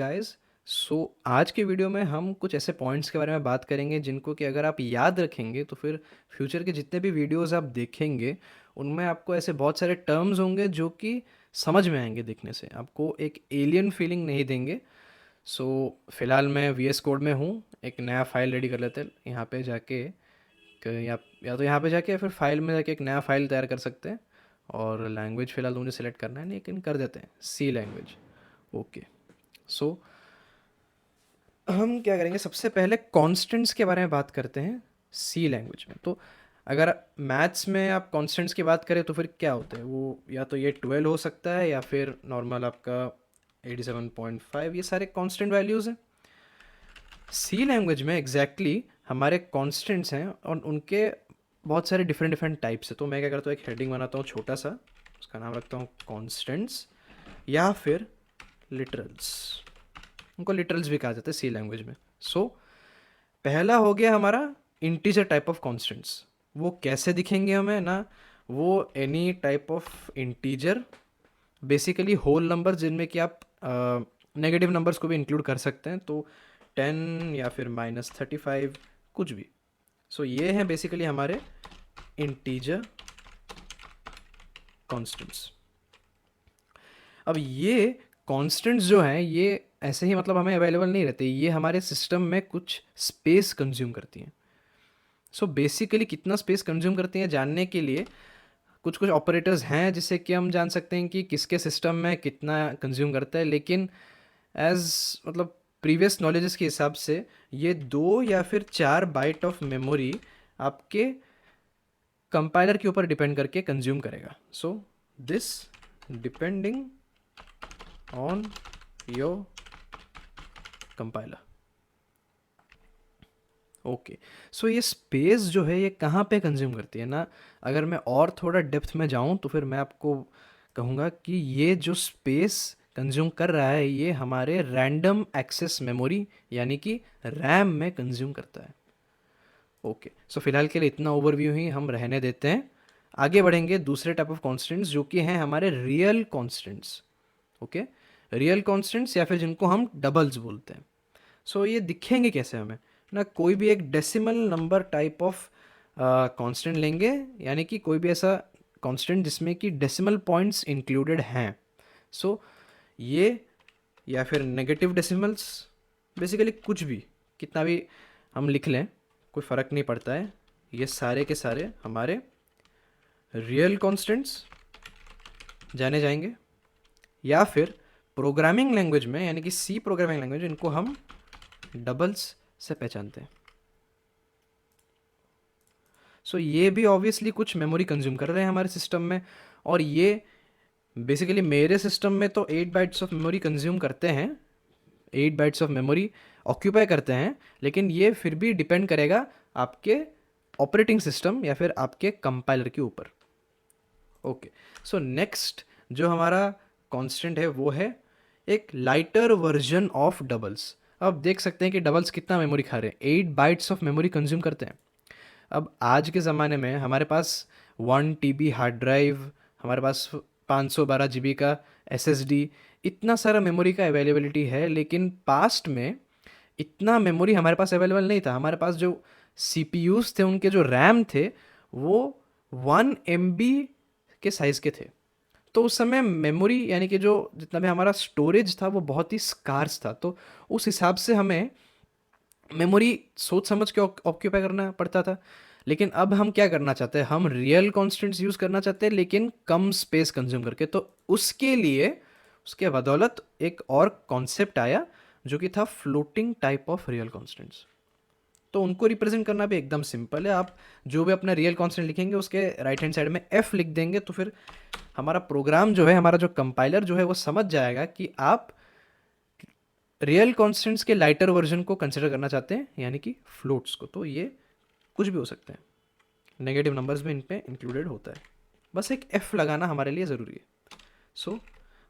Guys. आज के video में हम कुछ ऐसे पॉइंट्स के बारे में बात करेंगे जिनको कि अगर आप याद रखेंगे तो फिर फ्यूचर के जितने भी वीडियोस आप देखेंगे उनमें आपको ऐसे बहुत सारे टर्म्स होंगे जो कि समझ में आएंगे, दिखने से आपको एक एलियन फीलिंग नहीं देंगे। सो फिलहाल मैं वीएस कोड में हूँ। एक नया फाइल रेडी कर लेते हैं यहाँ पे जाके, या तो यहाँ पे जाके या फिर फाइल में जाके एक नया फाइल तैयार कर सकते हैं। और लैंग्वेज फ़िलहाल तो मुझे सेलेक्ट करना है, लेकिन कर देते हैं सी लैंग्वेज। ओके। सो हम क्या करेंगे, सबसे पहले कॉन्स्टेंट्स के बारे में बात करते हैं सी लैंग्वेज में। तो अगर मैथ्स में आप कॉन्स्टेंट्स की बात करें तो फिर क्या होता है वो, या तो ये 12 हो सकता है या फिर नॉर्मल आपका 87.5, ये सारे कांस्टेंट वैल्यूज़ हैं। सी लैंग्वेज में एग्जैक्टली हमारे कांस्टेंट्स हैं और उनके बहुत सारे डिफरेंट डिफरेंट टाइप्स है। तो मैं क्या करता हूँ, एक हेडिंग बनाता हूँ छोटा सा, उसका नाम रखता हूँ कॉन्स्टेंट्स या फिर लिटरल्स। उनको लिटरल्स भी कहा जाता है सी लैंग्वेज में। पहला हो गया हमारा इंटीजर टाइप ऑफ कॉन्स्टेंट्स। वो कैसे दिखेंगे हमें ना, वो any type of integer, basically whole number जिनमें कि आप नेगेटिव नंबर्स को भी इंक्लूड कर सकते हैं, तो 10 या फिर -35 कुछ भी। ये हैं बेसिकली हमारे इंटीजर कॉन्स्टेंट्स। अब ये कॉन्स्टेंट्स जो हैं ये ऐसे ही मतलब हमें अवेलेबल नहीं रहते, ये हमारे सिस्टम में कुछ स्पेस कंज्यूम करती हैं। बेसिकली कितना स्पेस कंज्यूम करती हैं जानने के लिए कुछ कुछ ऑपरेटर्स हैं जिससे कि हम जान सकते हैं कि किसके सिस्टम में कितना कंज्यूम करता है। लेकिन एज मतलब प्रीवियस नॉलेजेस के हिसाब से ये 2 या फिर 4 बाइट ऑफ मेमोरी आपके कंपाइलर के ऊपर डिपेंड करके कंज्यूम करेगा। This depending on your compiler. Okay. ये स्पेस जो है ये कहाँ पे कंज्यूम करती है ना, अगर मैं और थोड़ा डेप्थ में जाऊँ तो फिर मैं आपको कहूँगा कि ये जो स्पेस कंज्यूम कर रहा है ये हमारे रैंडम एक्सेस मेमोरी यानी कि रैम में कंज्यूम करता है। ओके। फिलहाल के लिए इतना ओवरव्यू ही हम रहने देते हैं। आगे बढ़ेंगे दूसरे टाइप ऑफ कॉन्स्टेंट्स जो कि हैं हमारे real constants. Okay. Real constants या फिर जिनको हम डबल्स बोलते हैं। ये दिखेंगे कैसे हमें ना, कोई भी एक decimal number type of constant लेंगे, यानी कि कोई भी ऐसा कांस्टेंट जिसमें कि डेसिमल पॉइंट्स इंक्लूडेड हैं। ये या फिर नेगेटिव डेसिमल्स, बेसिकली कुछ भी कितना भी हम लिख लें कोई फ़र्क नहीं पड़ता है, ये सारे के सारे हमारे रियल कांस्टेंट्स जाने जाएंगे। या फिर प्रोग्रामिंग लैंग्वेज में यानी कि सी प्रोग्रामिंग लैंग्वेज, इनको हम डबल्स से पहचानते हैं। ये भी ऑब्वियसली कुछ मेमोरी कंज्यूम कर रहे हैं हमारे सिस्टम में, और ये बेसिकली मेरे सिस्टम में तो 8 बाइट्स ऑफ मेमोरी कंज्यूम करते हैं, 8 बाइट्स ऑफ मेमोरी ऑक्यूपाई करते हैं। लेकिन ये फिर भी डिपेंड करेगा आपके ऑपरेटिंग सिस्टम या फिर आपके कंपाइलर के ऊपर। ओके। नेक्स्ट जो हमारा कांस्टेंट है वो है एक लाइटर वर्जन ऑफ डबल्स। अब देख सकते हैं कि डबल्स कितना मेमोरी खा रहे हैं, 8 बाइट्स ऑफ मेमोरी कंज्यूम करते हैं। अब आज के ज़माने में हमारे पास 1 TB हार्ड ड्राइव, हमारे पास 512 GB का SSD, इतना सारा मेमोरी का अवेलेबिलिटी है। लेकिन पास्ट में इतना मेमोरी हमारे पास अवेलेबल नहीं था। हमारे पास जो CPUs थे उनके जो रैम थे वो 1 MB के साइज़ के थे। तो उस समय मेमोरी यानी कि जो जितना भी हमारा स्टोरेज था वो बहुत ही स्कार्स था। तो उस हिसाब से हमें मेमोरी सोच समझ के ऑक्यूपाई करना पड़ता था। लेकिन अब हम क्या करना चाहते हैं, हम रियल कॉन्स्टेंट्स यूज़ करना चाहते हैं लेकिन कम स्पेस कंज्यूम करके। तो उसके लिए उसके बदौलत एक और कॉन्सेप्ट आया जो कि था floating type of real constants. तो उनको रिप्रेजेंट करना भी एकदम सिंपल है। आप जो भी अपना रियल कॉन्स्टेंट लिखेंगे उसके राइट हैंड साइड में F लिख देंगे, तो फिर हमारा प्रोग्राम जो है, हमारा जो कंपाइलर जो है वो समझ जाएगा कि आप रियल कॉन्स्टेंट्स के लाइटर वर्जन को कंसिडर करना चाहते हैं, यानी कि फ्लोट्स को। तो ये कुछ भी हो सकते हैं, नेगेटिव नंबर्स भी इन पे इंक्लूडेड होता है। बस एक F लगाना हमारे लिए ज़रूरी है।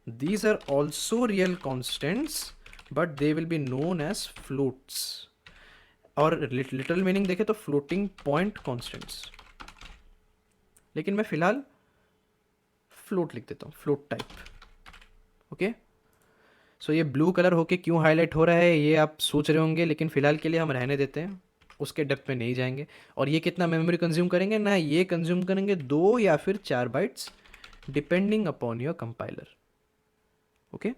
These are also real constants but they will be known as floats. और लिटरल मीनिंग देखें तो फ्लोटिंग पॉइंट कॉन्स्टेंट्स, लेकिन मैं फिलहाल फ्लोट लिख देता हूँ, फ्लोट टाइप। ओके। सो ये ब्लू कलर होके क्यों हाईलाइट हो रहा है ये आप सोच रहे होंगे, लेकिन फ़िलहाल के लिए हम रहने देते हैं, उसके डेप्थ में नहीं जाएंगे। और ये कितना मेमोरी कंज्यूम करेंगे ना, ये कंज्यूम करेंगे 2 या फिर 4 bytes depending upon your compiler. Okay,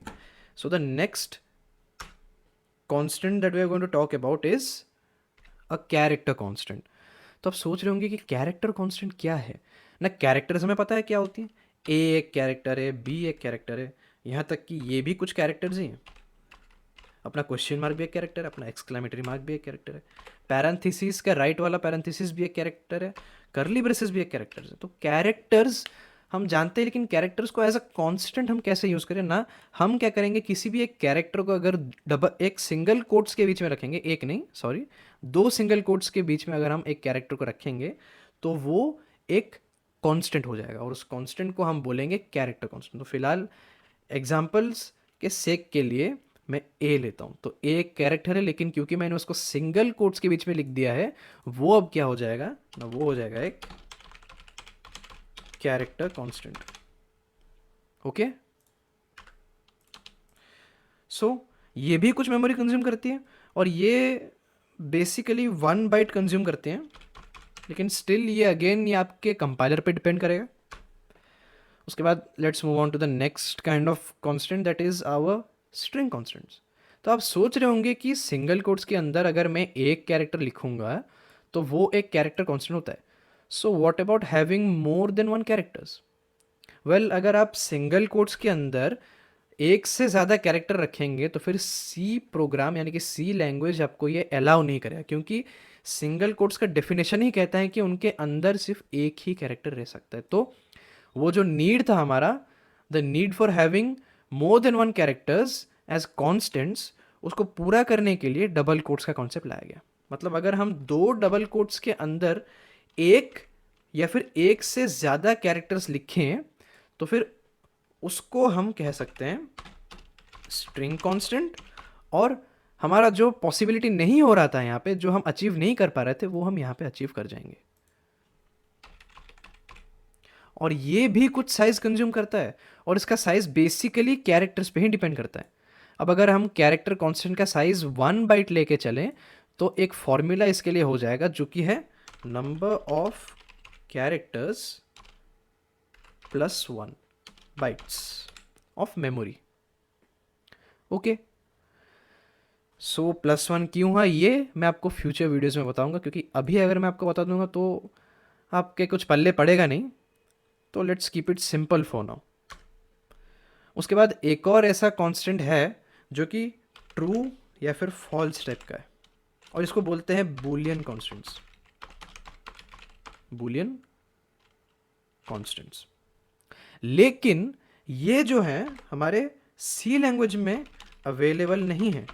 so the next constant that we are going to talk about is a character constant। तो आप सोच रहे होंगे कि कैरेक्टर कांस्टेंट क्या है ना। कैरेक्टर्स हमें पता है क्या होती हैं, ए एक कैरेक्टर है, बी एक कैरेक्टर है, यहाँ तक कि ये भी कुछ कैरेक्टर्स ही हैं। अपना क्वेश्चन मार्क भी एक कैरेक्टर है, अपना एक्सक्लेमेटरी मार्क भी एक कैरेक्टर है, पैरेंथेसिस का राइट वाला पैरेंथेसिस भी एक कैरेक्टर है, करली ब्रेसेस भी एक कैरेक्टर है। तो कैरेक्टर्स हम जानते हैं, लेकिन कैरेक्टर्स को एज अ कांस्टेंट हम कैसे यूज़ करें ना। हम क्या करेंगे, किसी भी एक कैरेक्टर को अगर एक सिंगल कोट्स के बीच में रखेंगे, एक नहीं सॉरी 2 सिंगल कोट्स के बीच में अगर हम एक कैरेक्टर को रखेंगे तो वो एक कांस्टेंट हो जाएगा, और उस कांस्टेंट को हम बोलेंगे कैरेक्टर कांस्टेंट। तो फिलहाल एग्जांपल्स के सेक के लिए मैं ए लेता हूँ, तो ए एक कैरेक्टर है, लेकिन क्योंकि मैंने उसको सिंगल कोट्स के बीच में लिख दिया है, वो अब क्या हो जाएगा ना, वो हो जाएगा एक कैरेक्टर कांस्टेंट। ओके, सो ये भी कुछ मेमोरी कंज्यूम करती है, और ये बेसिकली 1 बाइट कंज्यूम करते हैं, लेकिन स्टिल ये अगेन ये आपके कंपाइलर पे डिपेंड करेगा। उसके बाद let's move on to the next kind of constant, that is our string constants. तो आप सोच रहे होंगे कि सिंगल कोट्स के अंदर अगर मैं एक कैरेक्टर लिखूंगा तो वो एक कैरेक्टर कांस्टेंट होता है। So what about having more than 1 characters? Well, अगर आप सिंगल कोट्स के अंदर एक से ज़्यादा कैरेक्टर रखेंगे तो फिर सी प्रोग्राम यानी कि सी लैंग्वेज आपको ये अलाउ नहीं करेगा, क्योंकि सिंगल कोट्स का डेफिनेशन ही कहता है कि उनके अंदर सिर्फ एक ही कैरेक्टर रह सकता है। तो वो जो नीड था हमारा, the need for having more than 1 characters as constants, उसको पूरा करने के लिए डबल कोट्स का कॉन्सेप्ट लाया गया। मतलब अगर हम 2 डबल कोट्स के अंदर एक या फिर एक से ज़्यादा कैरेक्टर्स लिखें तो फिर उसको हम कह सकते हैं स्ट्रिंग कांस्टेंट, और हमारा जो पॉसिबिलिटी नहीं हो रहा था यहाँ पे, जो हम अचीव नहीं कर पा रहे थे, वो हम यहाँ पे अचीव कर जाएंगे। और ये भी कुछ साइज कंज्यूम करता है, और इसका साइज बेसिकली कैरेक्टर्स पे ही डिपेंड करता है। अब अगर हम कैरेक्टर कांस्टेंट का साइज 1 बाइट लेके चलें तो एक फॉर्मूला इसके लिए हो जाएगा, जो कि है number of characters plus 1 bytes of memory. Okay, so +1 क्यों है ये मैं आपको फ्यूचर वीडियोस में बताऊंगा, क्योंकि अभी अगर मैं आपको बता दूंगा तो आपके कुछ पल्ले पड़ेगा नहीं। तो let's keep it simple for now. उसके बाद एक और ऐसा कांस्टेंट है जो कि ट्रू या फिर फॉल्स टाइप का है, और इसको बोलते हैं बूलियन कांस्टेंट्स। बूलियन कांस्टेंट्स, लेकिन ये जो है हमारे सी लैंग्वेज में अवेलेबल नहीं है।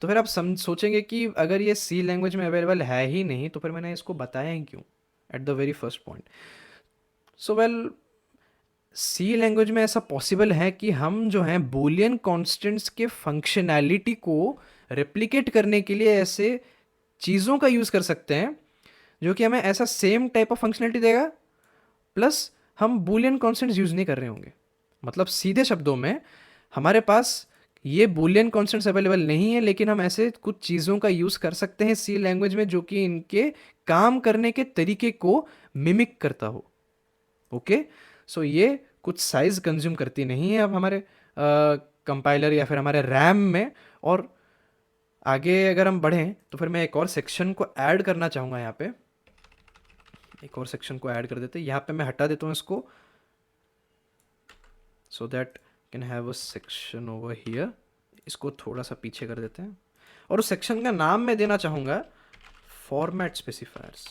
तो फिर आप सोचेंगे कि अगर ये सी लैंग्वेज में अवेलेबल है ही नहीं तो फिर मैंने इसको बताया ही क्यों at the very first point. So well, C language में ऐसा पॉसिबल है कि हम जो हैं बूलियन कॉन्स्टेंट्स के फंक्शनैलिटी को रेप्लिकेट करने के लिए ऐसे चीज़ों का यूज़ कर सकते हैं जो कि हमें ऐसा सेम टाइप ऑफ फंक्शनैलिटी देगा, प्लस हम बूलियन कॉन्स्टेंट्स यूज़ नहीं कर रहे होंगे। मतलब सीधे शब्दों में हमारे पास ये बूलियन कॉन्स्टेंट्स अवेलेबल नहीं है, लेकिन हम ऐसे कुछ चीज़ों का यूज़ कर सकते हैं सी लैंग्वेज में जो कि इनके काम करने के तरीके को मिमिक करता हो। ओके, सो ये कुछ साइज कंज्यूम करती नहीं है अब हमारे कंपाइलर या फिर हमारे रैम में। और आगे अगर हम बढ़ें तो फिर मैं एक और सेक्शन को ऐड करना चाहूँगा। यहाँ पे एक और सेक्शन को ऐड कर देते हैं, यहाँ पे मैं हटा देता हूँ इसको, so that can have a section over here. इसको थोड़ा सा पीछे कर देते हैं, और उस सेक्शन का नाम मैं देना चाहूँगा format specifiers.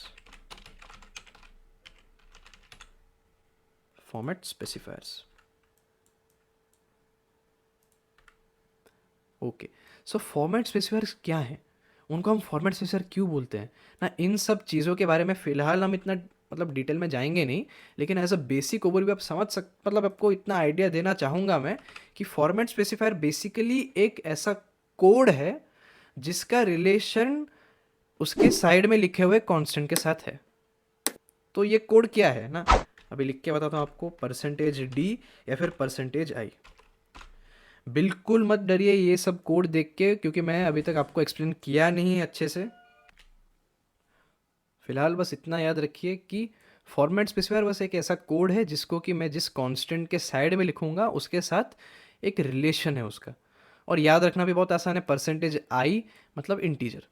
Format specifiers. Okay, so format specifiers क्या है, उनको हम फॉर्मेट स्पेसिफायर क्यों बोलते हैं ना, इन सब चीज़ों के बारे में फ़िलहाल हम इतना मतलब डिटेल में जाएंगे नहीं, लेकिन एज अ बेसिक ओवरव्यू आप समझ मतलब आपको इतना आइडिया देना चाहूँगा मैं कि फॉर्मेट स्पेसिफायर बेसिकली एक ऐसा कोड है जिसका रिलेशन उसके साइड में लिखे हुए कांस्टेंट के साथ है। तो ये कोड क्या है ना, अभी लिख के बताता हूँ आपको, परसेंटेज डी या फिर परसेंटेज आई। बिल्कुल मत डरिए ये सब कोड देख के, क्योंकि मैं अभी तक आपको एक्सप्लेन किया नहीं है अच्छे से। फिलहाल बस इतना याद रखिए कि फॉर्मेट स्पेसिफायर बस एक ऐसा कोड है जिसको कि मैं जिस कांस्टेंट के साइड में लिखूंगा उसके साथ एक रिलेशन है उसका। और याद रखना भी बहुत आसान है, परसेंटेज आई मतलब इंटीजर।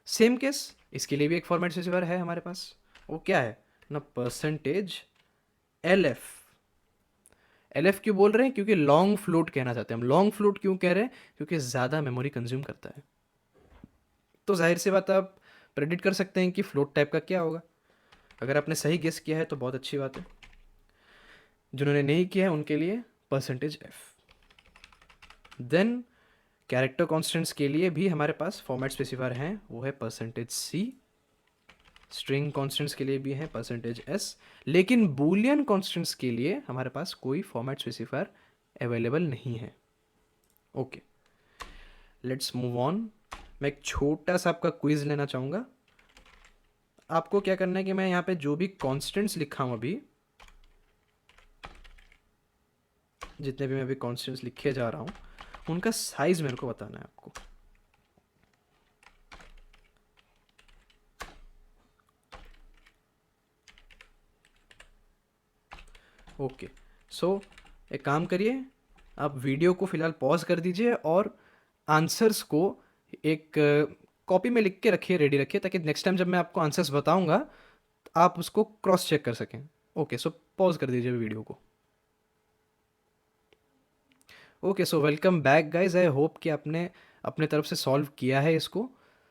सेम केस इसके लिए भी एक फॉर्मेट स्पेसिफायर है हमारे पास, वो क्या है ना, percentage L F. L F क्यों बोल रहे हैं, क्योंकि लॉन्ग फ्लोट कहना चाहते हैं हम। लॉन्ग फ्लोट क्यों कह रहे हैं, क्योंकि ज़्यादा मेमोरी कंज्यूम करता है। तो जाहिर सी बात आप प्रेडिक्ट कर सकते हैं कि फ्लोट टाइप का क्या होगा। अगर आपने सही गेस किया है तो बहुत अच्छी बात है, जिन्होंने नहीं किया है उनके लिए percentage F. Then character constants के लिए भी हमारे पास फॉर्मेट स्पेसिफायर हैं, वो है परसेंटेज सी। स्ट्रिंग कॉन्स्टेंट्स के लिए भी है परसेंटेज एस। लेकिन बूलियन कॉन्स्टेंट्स के लिए हमारे पास कोई फॉर्मेट स्पेसिफायर अवेलेबल नहीं है। Okay, let's move on. मैं एक छोटा सा आपका क्विज लेना चाहूँगा। आपको क्या करना है कि मैं यहाँ पे जो भी कॉन्स्टेंट्स लिखा हूँ अभी, जितने भी मैं अभी कॉन्स्टेंट्स लिखे जा रहा हूँ, उनका साइज मेरे को बताना है आपको। ओके, सो एक काम करिए, आप वीडियो को फिलहाल पॉज कर दीजिए और आंसर्स को एक कॉपी में लिख के रखिए, रेडी रखिए, ताकि नेक्स्ट टाइम जब मैं आपको आंसर्स बताऊंगा आप उसको क्रॉस चेक कर सकें। ओके, सो पॉज कर दीजिए वीडियो को। Okay, so welcome back guys. I hope कि आपने अपने तरफ से सॉल्व किया है इसको।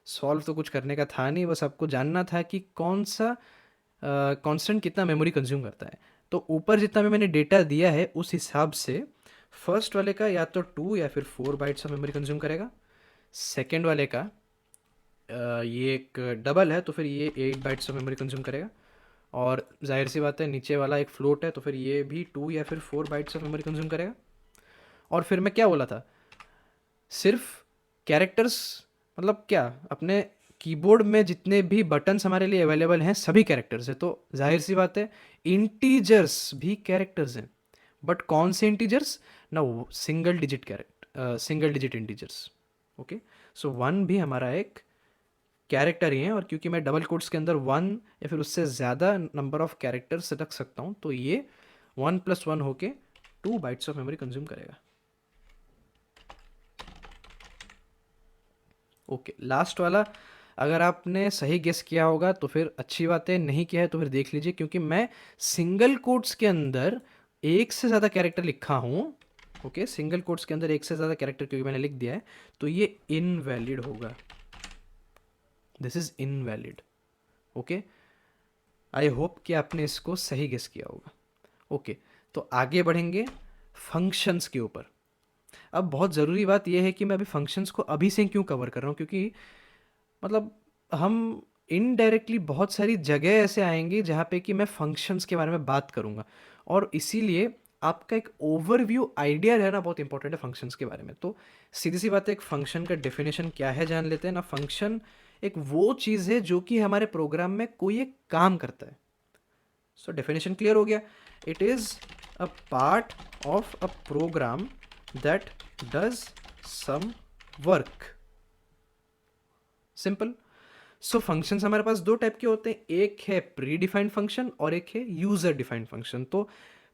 सॉल्व तो कुछ करने का था नहीं, बस आपको जानना था कि कौन सा कांस्टेंट कितना मेमोरी कंज्यूम करता है। तो ऊपर जितना भी मैंने डेटा दिया है उस हिसाब से फर्स्ट वाले का या तो 2 या फिर 4 बाइट्स ऑफ मेमोरी कंज्यूम करेगा। सेकेंड वाले का ये एक डबल है तो फिर ये 8 बाइट्स ऑफ मेमोरी कंज्यूम करेगा। और जाहिर सी बात है नीचे वाला एक फ्लोट है तो फिर ये भी 2 या फिर 4 बाइट्स ऑफ मेमोरी कंज्यूम करेगा। और फिर मैं क्या बोला था, सिर्फ कैरेक्टर्स, मतलब क्या, अपने कीबोर्ड में जितने भी बटन्स हमारे लिए अवेलेबल हैं सभी कैरेक्टर्स हैं। तो जाहिर सी बात है इंटीजर्स भी कैरेक्टर्स हैं, बट कौन से इंटीजर्स ना, single digit character, single digit integers. Okay, so 1 भी हमारा एक कैरेक्टर ही है, और क्योंकि मैं डबल कोट्स के अंदर 1 या फिर उससे ज़्यादा नंबर ऑफ कैरेक्टर्स रख सकता हूँ, तो ये 1 + 1 होके 2 बाइट्स ऑफ मेमोरी कंज्यूम करेगा। ओके, लास्ट वाला अगर आपने सही गेस किया होगा तो फिर अच्छी बात है, नहीं किया है तो फिर देख लीजिए, क्योंकि मैं सिंगल कोट्स के अंदर एक से ज़्यादा कैरेक्टर लिखा हूँ। ओके, सिंगल कोट्स के अंदर एक से ज़्यादा कैरेक्टर क्योंकि मैंने लिख दिया है, तो ये इनवैलिड होगा। This is invalid. Okay, I hope कि आपने इसको सही गेस किया होगा। ओके, तो आगे बढ़ेंगे फंक्शंस के ऊपर। अब बहुत ज़रूरी बात यह है कि मैं अभी फंक्शंस को अभी से क्यों कवर कर रहा हूँ, क्योंकि मतलब हम इनडायरेक्टली बहुत सारी जगह ऐसे आएंगी जहाँ पे कि मैं फंक्शंस के बारे में बात करूँगा, और इसीलिए आपका एक ओवरव्यू आइडिया रहना बहुत इंपॉर्टेंट है फंक्शंस के बारे में। तो सीधी सी बात है, एक फंक्शन का डेफिनेशन क्या है जान लेते हैं ना। फंक्शन एक वो चीज़ है जो कि हमारे प्रोग्राम में कोई एक काम करता है। सो डेफिनेशन क्लियर हो गया, it is a part of a program that does some work. Simple. So functions हमारे पास दो टाइप के होते हैं, एक है प्री डिफाइंड फंक्शन और एक है यूजर डिफाइंड फंक्शन। तो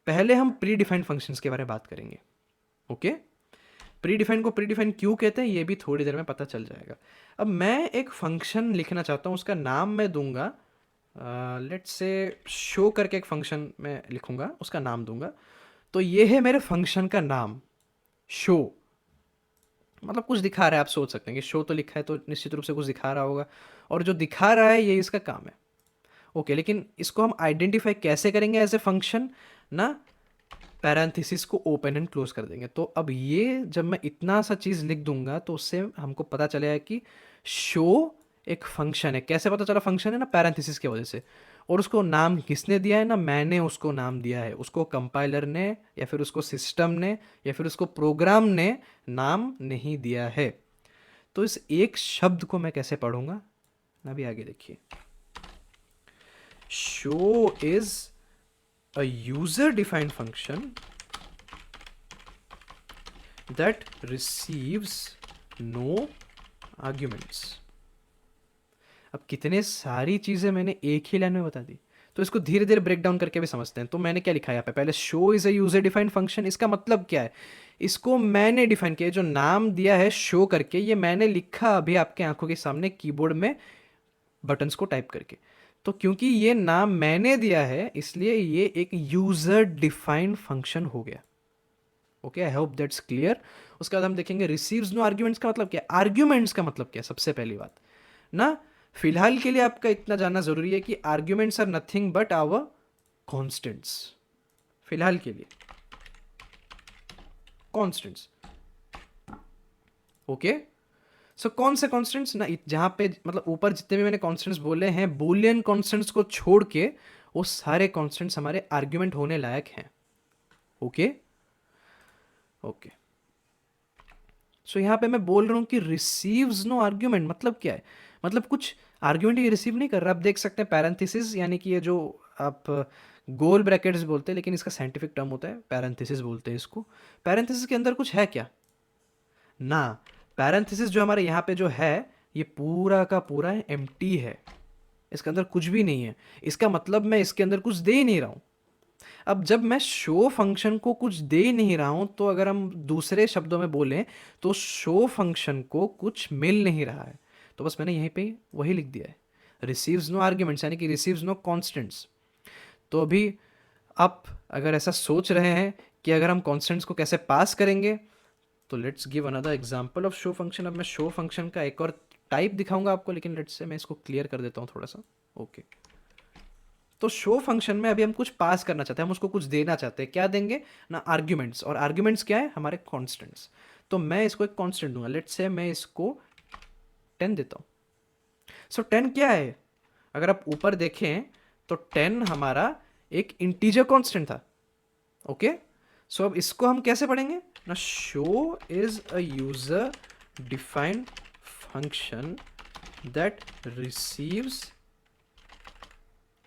पहले हम प्री डिफाइंड फंक्शंस के बारे में बात करेंगे। ओके, प्री डिफाइंड को प्री डिफाइंड क्यों कहते हैं ये भी थोड़ी देर में पता चल जाएगा। अब मैं एक फंक्शन लिखना चाहता हूँ, उसका नाम मैं दूंगा, लेट्स से शो करके एक फंक्शन मैं लिखूंगा, उसका नाम दूंगा। तो ये है मेरे फंक्शन का नाम, शो। मतलब कुछ दिखा रहा है, आप सोच सकते हैं कि शो तो लिखा है तो निश्चित रूप से कुछ दिखा रहा होगा, और जो दिखा रहा है ये इसका काम है। ओके, लेकिन इसको हम आइडेंटिफाई कैसे करेंगे एज ए फंक्शन ना, पैरेंथेसिस को ओपन एंड क्लोज कर देंगे। तो अब ये जब मैं इतना सा चीज़ लिख दूंगा तो उससे हमको पता चलेगा कि शो एक फंक्शन है। कैसे पता चला फंक्शन है ना, पैरेंथेसिस की वजह से। और उसको नाम किसने दिया है ना, मैंने उसको नाम दिया है, उसको कंपाइलर ने या फिर उसको सिस्टम ने या फिर उसको प्रोग्राम ने नाम नहीं दिया है। तो इस एक शब्द को मैं कैसे पढ़ूंगा ना, अभी आगे देखिए। Show is a user defined function that receives no arguments। अब कितने सारी चीज़ें मैंने एक ही लाइन में बता दी, तो इसको धीरे धीरे ब्रेक डाउन करके भी समझते हैं। तो मैंने क्या लिखा है यहाँ पे, पहले show is a user defined function. इसका मतलब क्या है, इसको मैंने डिफाइन किया, जो नाम दिया है शो करके, ये मैंने लिखा अभी आपके आंखों के सामने कीबोर्ड में बटन्स को टाइप करके। तो क्योंकि ये नाम मैंने दिया है, इसलिए ये एक यूज़र डिफाइंड फंक्शन हो गया। Okay, I hope that's clear. उसके बाद हम देखेंगे रिसीव्स नो आर्ग्यूमेंट्स का मतलब क्या है, आर्ग्यूमेंट्स का मतलब क्या है। सबसे पहली बात ना, फिलहाल के लिए आपका इतना जानना जरूरी है कि arguments are nothing but our constants. फिलहाल के लिए कॉन्स्टेंट्स। ओके, सो कौन से कॉन्स्टेंट्स ना, जहां पे मतलब ऊपर जितने भी मैंने कॉन्स्टेंट्स बोले हैं, बूलियन कॉन्स्टेंट्स को छोड़ के वो सारे कॉन्स्टेंट्स हमारे आर्ग्यूमेंट होने लायक हैं। ओके ओके, सो यहाँ पे मैं बोल रहा हूँ कि रिसीव्स नो आर्ग्यूमेंट मतलब क्या है, मतलब कुछ आर्ग्यूमेंट ये रिसीव नहीं कर रहा। आप देख सकते हैं पैरेंथेसिस, यानी कि ये जो आप गोल ब्रैकेट्स बोलते हैं, लेकिन इसका साइंटिफिक टर्म होता है पैरेंथेसिस बोलते हैं इसको। पैरेंथेसिस के अंदर कुछ है क्या ना, पैरेंथेसिस जो हमारे यहाँ पे जो है, ये पूरा का पूरा एम्प्टी है, इसके अंदर कुछ भी नहीं है। इसका मतलब मैं इसके अंदर कुछ दे ही नहीं रहा हूँ। अब जब मैं शो फंक्शन को कुछ दे ही नहीं रहा हूं, तो अगर हम दूसरे शब्दों में बोलें तो शो फंक्शन को कुछ मिल नहीं रहा है। तो बस मैंने यहीं पे वही लिख दिया है, रिसीव्स नो आर्ग्यूमेंट्स, यानी कि रिसीव्स नो कॉन्स्टेंट्स। तो अभी आप अगर ऐसा सोच रहे हैं कि अगर हम कॉन्स्टेंट्स को कैसे पास करेंगे, तो let's give another example of show function. अब मैं शो फंक्शन का एक और टाइप दिखाऊंगा आपको, लेकिन लेट्स से मैं इसको क्लियर कर देता हूँ थोड़ा सा। ओके, तो शो फंक्शन में अभी हम कुछ पास करना चाहते हैं, हम उसको कुछ देना चाहते हैं। क्या देंगे ना, आर्ग्यूमेंट्स। और आर्ग्यूमेंट्स क्या है, हमारे कॉन्स्टेंट्स। तो मैं इसको एक कॉन्स्टेंट दूंगा, लेट्स से मैं इसको 10 देता हूं। सो 10 क्या है, अगर आप ऊपर देखें तो 10 हमारा एक इंटीजर कॉन्स्टेंट था। ओके, सो अब इसको हम कैसे पढ़ेंगे ना, show is a user defined function that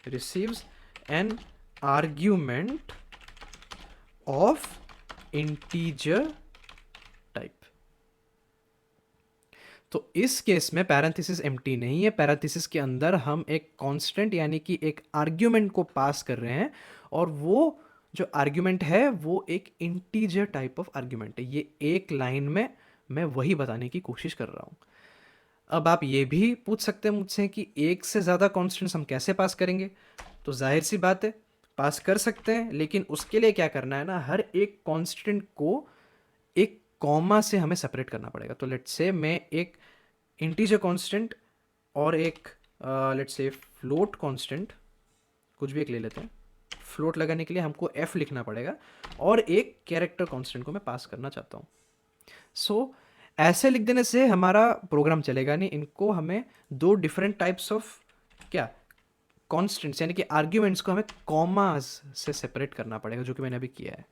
receives an argument of integer type। तो इस केस में पैरेंथेसिस एम्प्टी नहीं है, पैरेंथेसिस के अंदर हम एक कांस्टेंट यानी कि एक आर्ग्यूमेंट को पास कर रहे हैं, और वो जो आर्ग्यूमेंट है वो एक इंटीजर टाइप ऑफ आर्ग्यूमेंट है। ये एक लाइन में मैं वही बताने की कोशिश कर रहा हूँ। अब आप ये भी पूछ सकते हैं मुझसे कि एक से ज़्यादा कॉन्स्टेंट्स हम कैसे पास करेंगे। तो जाहिर सी बात है, पास कर सकते हैं, लेकिन उसके लिए क्या करना है ना, हर एक कांस्टेंट को एक कॉमा से हमें सेपरेट करना पड़ेगा। तो लेट्स से मैं एक इंटीजर कांस्टेंट और एक लेट्स से फ्लोट कांस्टेंट, कुछ भी एक ले लेते हैं। फ्लोट लगाने के लिए हमको एफ लिखना पड़ेगा, और एक कैरेक्टर कांस्टेंट को मैं पास करना चाहता हूँ। सो ऐसे लिख देने से हमारा प्रोग्राम चलेगा नहीं, इनको हमें दो डिफरेंट टाइप्स ऑफ क्या कॉन्स्टेंट्स यानी कि आर्ग्यूमेंट्स को हमें कॉमास से सेपरेट करना पड़ेगा, जो कि मैंने अभी किया है।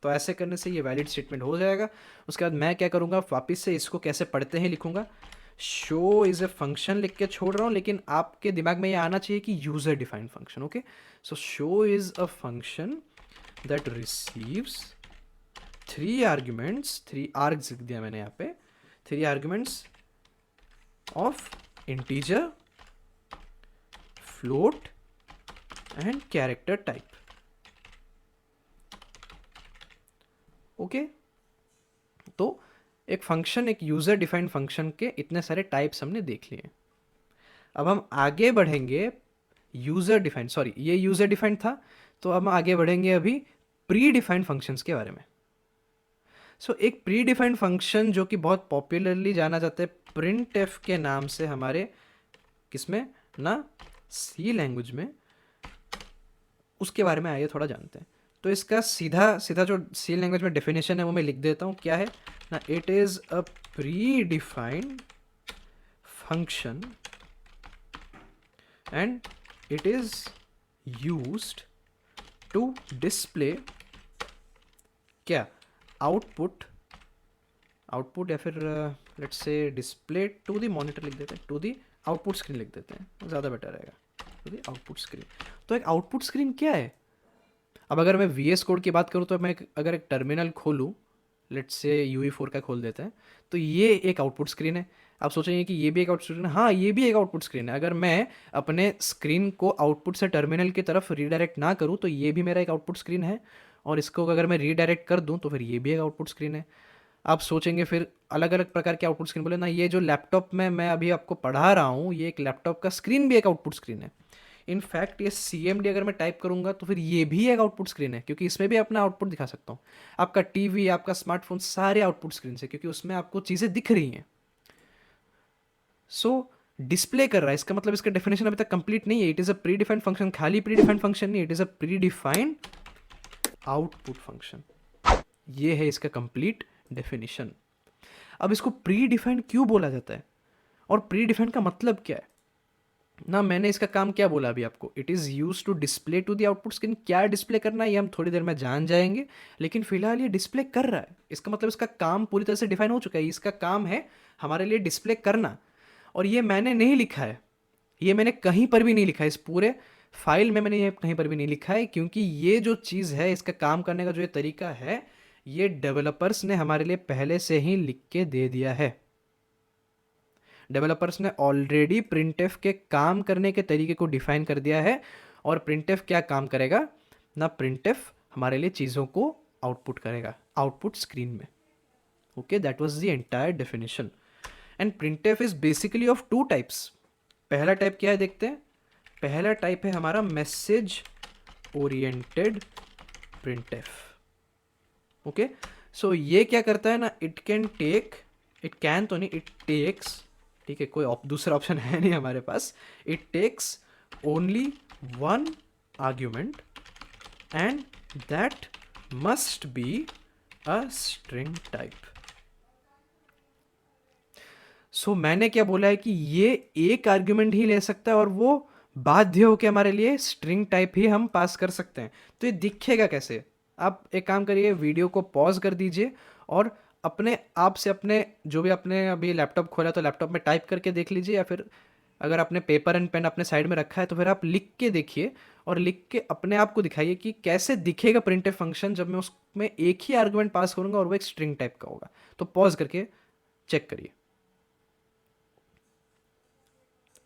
तो ऐसे करने से ये वैलिड स्टेटमेंट हो जाएगा। उसके बाद मैं क्या करूँगा, वापस से इसको कैसे पढ़ते हैं लिखूंगा, शो इज ए फंक्शन लिख के छोड़ रहा हूँ, लेकिन आपके दिमाग में ये आना चाहिए कि user defined function. Okay, so show is a function that receives 3 arguments, 3 args लिख दिया मैंने यहाँ पे, 3 arguments of integer, float and character type. Okay, तो एक फंक्शन, एक यूजर डिफाइंड फंक्शन के इतने सारे टाइप्स हमने देख लिए। अब हम आगे बढ़ेंगे यूजर डिफाइंड, सॉरी ये यूजर डिफाइंड था, तो अब हम आगे बढ़ेंगे अभी प्री डिफाइंड फंक्शंस के बारे में। सो एक प्री डिफाइंड फंक्शन जो कि बहुत पॉपुलरली जाना जाता है प्रिंट एफ के नाम से, हमारे किसमें ना, सी लैंग्वेज में, उसके बारे में आइए थोड़ा जानते हैं। तो इसका सीधा सीधा जो सी लैंग्वेज में डेफिनेशन है वो मैं लिख देता हूँ, क्या है ना, it is a pre defined function and it is used to display क्या, आउटपुट, या फिर let's say display to the monitor लिख देते हैं, टू द आउटपुट स्क्रीन लिख देते हैं, ज़्यादा बेटर रहेगा, टू द आउटपुट स्क्रीन। तो एक आउटपुट स्क्रीन क्या है अब अगर मैं वी एस कोड की बात करूँ तो मैं अगर एक टर्मिनल खोलूँ, लेट्स से UE4 का खोल देते हैं, तो ये एक आउटपुट स्क्रीन है। आप सोचेंगे कि ये भी एक आउटपुट स्क्रीन है, हाँ ये भी एक आउटपुट स्क्रीन है। अगर मैं अपने स्क्रीन को आउटपुट से टर्मिनल की तरफ रीडायरेक्ट ना करूँ तो ये भी मेरा एक आउटपुट स्क्रीन है, और इसको अगर मैं रीडायरेक्ट कर दूँ तो फिर ये भी एक आउटपुट स्क्रीन है। आप सोचेंगे फिर अलग अलग प्रकार के आउटपुट स्क्रीन, बोले ना ये जो लैपटॉप में मैं अभी आपको पढ़ा रहा हूँ, ये एक लैपटॉप का स्क्रीन भी एक आउटपुट स्क्रीन है। इनफैक्ट ये CMD अगर मैं टाइप करूंगा तो फिर ये भी एक आउटपुट स्क्रीन है, क्योंकि इसमें भी अपना आउटपुट दिखा सकता हूँ। आपका टीवी, आपका स्मार्टफोन, सारे आउटपुट स्क्रीन है, क्योंकि उसमें आपको चीज़ें दिख रही हैं। सो डिस्प्ले कर रहा है, इसका मतलब इसका डेफिनेशन अभी तक कंप्लीट नहीं है। It is a pre defined function, खाली प्री डिफाइंड फंक्शन नहीं, it is a pre defined output function. ये है इसका कंप्लीट डेफिनेशन। अब इसको प्री डिफाइंड क्यों बोला जाता है, और प्री डिफाइंड का मतलब क्या है ना, मैंने इसका काम क्या बोला अभी आपको, it is use to display to the output screen. क्या डिस्प्ले करना है ये हम थोड़ी देर में जान जाएंगे, लेकिन फिलहाल ये डिस्प्ले कर रहा है, इसका मतलब इसका काम पूरी तरह से डिफाइन हो चुका है। इसका काम है हमारे लिए डिस्प्ले करना, और ये मैंने नहीं लिखा है, ये मैंने कहीं पर भी नहीं लिखा है, इस पूरे फाइल में मैंने ये कहीं पर भी नहीं लिखा है, क्योंकि ये जो चीज़ है, इसका काम करने का जो ये तरीका है, ये डेवलपर्स ने हमारे लिए पहले से ही लिख के दे दिया है। डेवलपर्स ने ऑलरेडी प्रिंटफ के काम करने के तरीके को डिफाइन कर दिया है। और प्रिंटफ क्या काम करेगा ना, प्रिंटफ हमारे लिए चीज़ों को आउटपुट करेगा आउटपुट स्क्रीन में। Okay, that was the entire definition. And printf is basically of two types. पहला टाइप क्या है देखते हैं। पहला टाइप है हमारा मैसेज ओरिएंटेड प्रिंटफ। ओके, सो ये क्या करता है ना, इट कैन तो नहीं, इट टेक्स, ठीक है, कोई दूसरा ऑप्शन है नहीं हमारे पास, it takes only one argument and that must be a string type. So मैंने क्या बोला है कि ये एक आर्ग्यूमेंट ही ले सकता है, और वो बाध्य हो के हमारे लिए स्ट्रिंग टाइप ही हम पास कर सकते हैं। तो ये दिखेगा कैसे, आप एक काम करिए, वीडियो को पॉज कर दीजिए और अपने आप से अपने जो भी आपने अभी लैपटॉप खोला तो लैपटॉप में टाइप करके देख लीजिए, या फिर अगर आपने पेपर एंड पेन अपने साइड में रखा है तो फिर आप लिख के देखिए, और लिख के अपने आप को दिखाइए कि कैसे दिखेगा प्रिंटफ फंक्शन जब मैं उसमें एक ही आर्गुमेंट पास करूंगा और वो एक स्ट्रिंग टाइप का होगा। तो पॉज करके चेक करिए।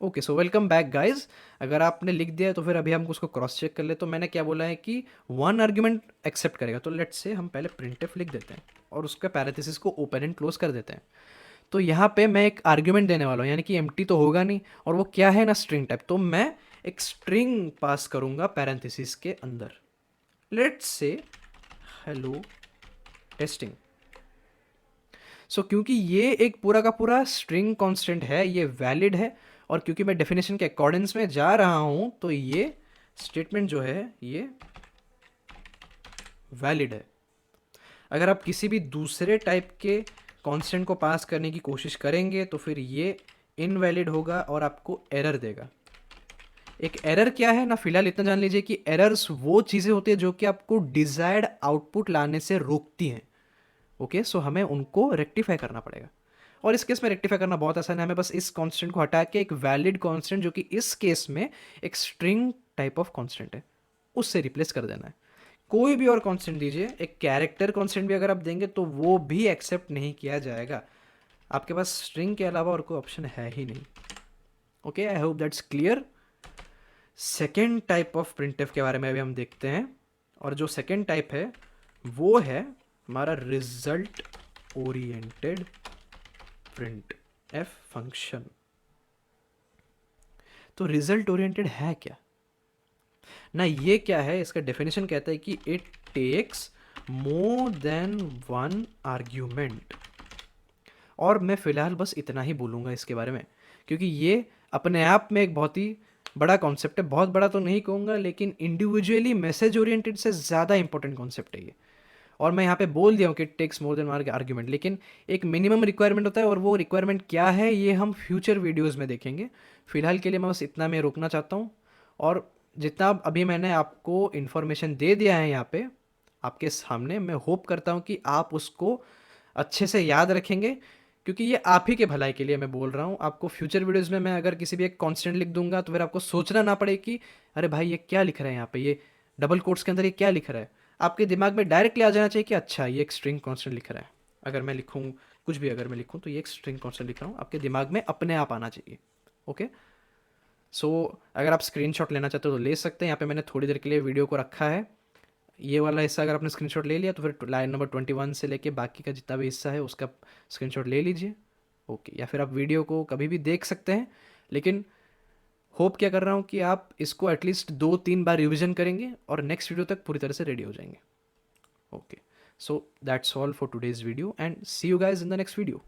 Okay, so welcome back guys. अगर आपने लिख दिया है तो फिर अभी हम उसको क्रॉस चेक कर ले। तो मैंने क्या बोला है कि वन आर्ग्यूमेंट एक्सेप्ट करेगा, तो लेट्स से हम पहले प्रिंटफ लिख देते हैं और उसका पैरेंथेसिस को ओपन एंड क्लोज कर देते हैं। तो यहाँ पे मैं एक आर्ग्यूमेंट देने वाला हूँ, यानी कि एम्प्टी तो होगा नहीं, और वो क्या है ना, स्ट्रिंग टाइप। तो मैं एक स्ट्रिंग पास करूँगा पैरेंथेसिस के अंदर, लेट्स से हेलो टेस्टिंग। सो क्योंकि ये एक पूरा का पूरा स्ट्रिंग कांस्टेंट है, ये वैलिड है, और क्योंकि मैं डेफिनेशन के अकॉर्डेंस में जा रहा हूं तो ये स्टेटमेंट जो है ये वैलिड है। अगर आप किसी भी दूसरे टाइप के कांस्टेंट को पास करने की कोशिश करेंगे तो फिर ये इनवैलिड होगा और आपको एरर देगा। एक एरर क्या है ना, फिलहाल इतना जान लीजिए कि एरर्स वो चीज़ें होती है जो कि आपको डिजायर्ड आउटपुट लाने से रोकती हैं। ओके, सो हमें उनको रेक्टिफाई करना पड़ेगा, और इस केस में रेक्टिफाई करना बहुत आसान है। हमें बस इस कांस्टेंट को हटा के एक वैलिड कांस्टेंट, जो कि इस केस में एक स्ट्रिंग टाइप ऑफ कांस्टेंट है, उससे रिप्लेस कर देना है। कोई भी और कांस्टेंट दीजिए, एक कैरेक्टर कांस्टेंट भी अगर आप देंगे तो वो भी एक्सेप्ट नहीं किया जाएगा। आपके पास स्ट्रिंग के अलावा और कोई ऑप्शन है ही नहीं। Okay, I hope that's clear. Second type of printf के बारे में अभी हम देखते हैं, और जो सेकेंड टाइप है वो है हमारा result oriented print F function. तो रिजल्ट ओरिएंटेड है क्या ना, ये क्या है, इसका डेफिनेशन कहता है कि it takes more than one argument. और मैं फिलहाल बस इतना ही बोलूँगा इसके बारे में, क्योंकि ये अपने आप में एक बहुत ही बड़ा कॉन्सेप्ट है। बहुत बड़ा तो नहीं कहूँगा, लेकिन इंडिविजुअली मैसेज ओरिएंटेड से ज़्यादा इंपॉर्टेंट कॉन्सेप्ट है ये। और मैं यहाँ पे बोल दिया हूँ कि टेक्स मोर देन आर्ग्यूमेंट, लेकिन एक मिनिमम रिक्वायरमेंट होता है, और वो रिक्वायरमेंट क्या है ये हम फ्यूचर वीडियोस में देखेंगे। फिलहाल के लिए मैं बस इतना में रोकना चाहता हूँ, और जितना अभी मैंने आपको इन्फॉर्मेशन दे दिया है यहाँ पे आपके सामने, मैं होप करता हूँ कि आप उसको अच्छे से याद रखेंगे, क्योंकि ये आप ही के भलाई के लिए मैं बोल रहा हूँ। आपको फ्यूचर वीडियोज़ में मैं अगर किसी भी एक कॉन्स्टेंट लिख दूंगा तो फिर आपको सोचना ना पड़े कि अरे भाई ये क्या लिख रहे हैं यहाँ पे, ये डबल कोट्स के अंदर ये क्या लिख रहा है, आपके दिमाग में डायरेक्टली आ जाना चाहिए कि अच्छा ये एक स्ट्रिंग कॉन्स्टेंट लिख रहा है। अगर मैं लिखूँ कुछ भी, अगर मैं लिखूँ तो ये एक स्ट्रिंग कॉन्स्टेंट लिख रहा हूँ, आपके दिमाग में अपने आप आना चाहिए। ओके, सो अगर आप स्क्रीनशॉट लेना चाहते हो तो ले सकते हैं। यहाँ पे मैंने थोड़ी देर के लिए वीडियो को रखा है। ये वाला हिस्सा अगर आपने स्क्रीनशॉट ले लिया तो फिर लाइन नंबर 21 से लेके बाकी का जितना भी हिस्सा है उसका स्क्रीनशॉट ले लीजिए। ओके, या फिर आप वीडियो को कभी भी देख सकते हैं, लेकिन होप क्या कर रहा हूँ कि आप इसको एटलीस्ट 2-3 बार रिविजन करेंगे और नेक्स्ट वीडियो तक पूरी तरह से रेडी हो जाएंगे। Okay, so that's all for today's video and see you guys in the next video.